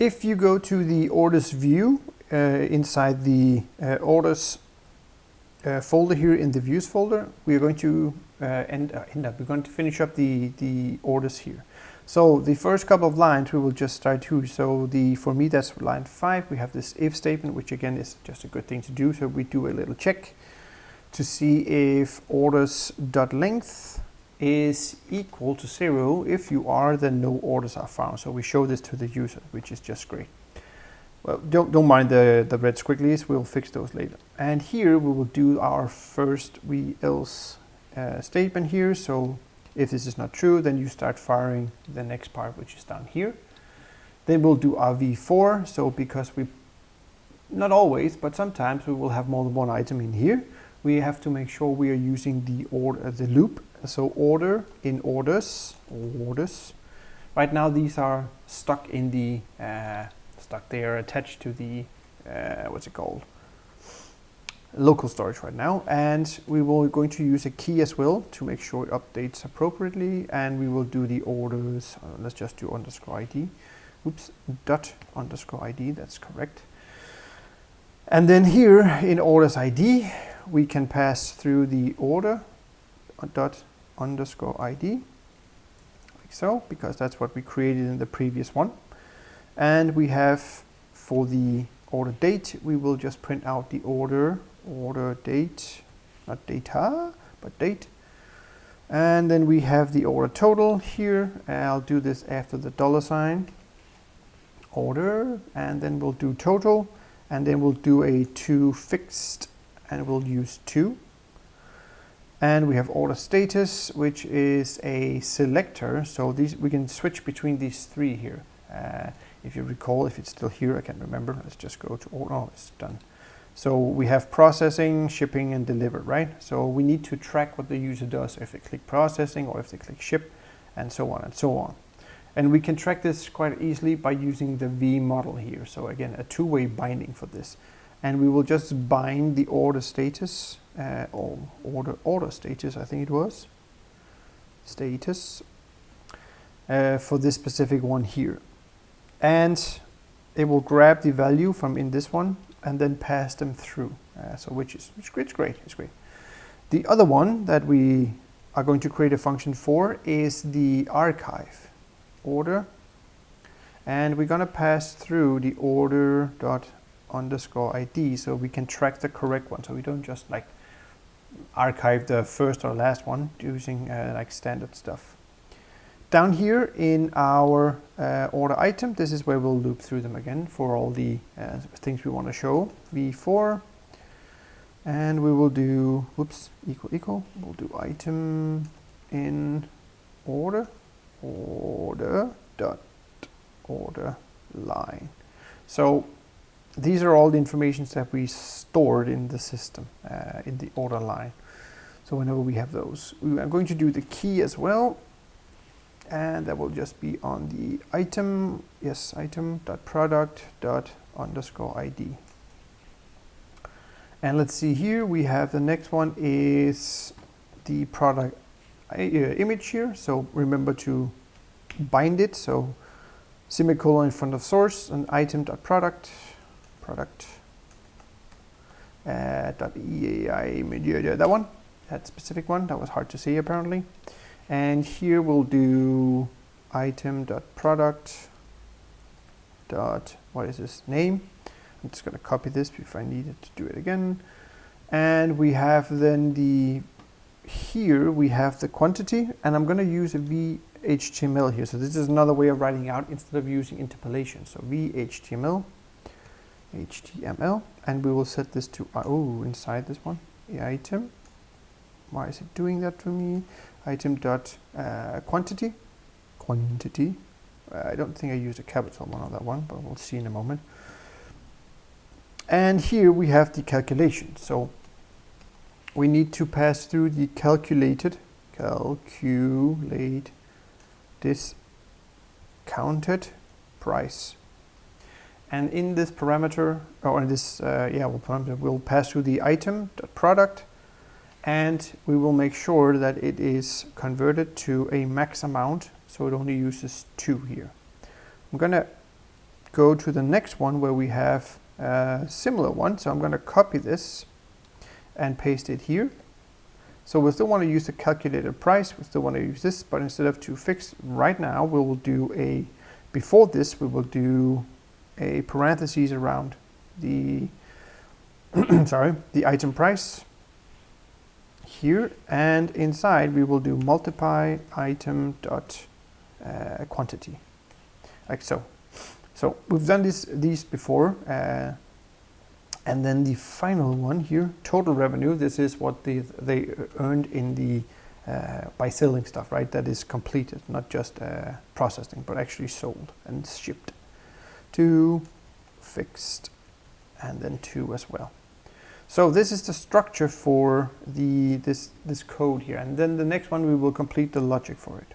If you go to the orders view inside the orders folder here in the views folder, we are going to we're going to finish up the orders here. So the first couple of lines we will just start here. So for me that's line 5. We have this if statement, which again is just a good thing to do. So we do a little check to see if orders.length is equal to 0. If you are, then no orders are found. So we show this to the user, which is just great. Well, don't mind the red squigglies, we'll fix those later. And here we will do our first else statement here. So if this is not true, then you start firing the next part, which is down here. Then we'll do our v4. So because we, not always, but sometimes we will have more than one item in here, we have to make sure we are using the loop. So order in orders. Right now these are stuck in the they are attached to the what's it called, local storage right now, and we will going to use a key as well to make sure it updates appropriately. And we will do the orders, let's just do _id, dot _id, that's correct. And then here in orders id we can pass through the order dot _id, like so, because that's what we created in the previous one. And we have, for the order date, we will just print out the order date, not data, but date. And then we have the order total here. I'll do this after the $, order, and then we'll do total, and then we'll do a to fixed, and we'll use 2. And we have order status, which is a selector. So these, we can switch between these 3 here. If you recall, if it's still here, I can't remember. Let's just go to order. Oh, it's done. So we have processing, shipping, and delivered, right? So we need to track what the user does if they click processing or if they click ship, and so on and so on. And we can track this quite easily by using the V model here. So again, a two-way binding for this. And we will just bind the order status, or order status, I think it was, status, for this specific one here. And it will grab the value from in this one and then pass them through. Which is great. It's great. The other one that we are going to create a function for is the archive order, and we're going to pass through the order dot _id so we can track the correct one. So we don't just like archive the first or last one using like standard stuff. Down here in our order item, this is where we'll loop through them again for all the things we want to show. V4, and we will do equal. We'll do item in order dot order line. So these are all the informations that we stored in the system in the order line. So whenever we have those, we are going to do the key as well. And that will just be on the item, yes, item dot product dot _id. And let's see here, we have the next one is the product image here. So remember to bind it. So semicolon in front of source and item dot product dot EAI image, that one, that specific one, that was hard to see apparently. And here we'll do item.product dot, what is this, name. I'm just going to copy this if I needed to do it again. And we have then here we have the quantity, and I'm going to use a VHTML here. So this is another way of writing out instead of using interpolation. So VHTML, HTML, and we will set this to, inside this one, the item. Why is it doing that for me? Item dot quantity. I don't think I used a capital one on that one, but we'll see in a moment. And here we have the calculation. So we need to pass through the calculate discounted price. And in this parameter, or in this parameter, we'll pass through the item dot product. And we will make sure that it is converted to a max amount, so it only uses 2 here. I'm going to go to the next one where we have a similar one. So I'm going to copy this and paste it here. So we still want to use the calculated price, we still want to use this, but instead of to fix right now, we will do a, before this, we will do a parentheses around the, sorry, the item price here, and inside we will do multiply item dot quantity, like so. So we've done these before, and then the final one here, total revenue. This is what they earned in the by selling stuff, right? That is completed, not just processing, but actually sold and shipped. 2 fixed, and then 2 as well. So this is the structure for this code here, and then the next one we will complete the logic for it.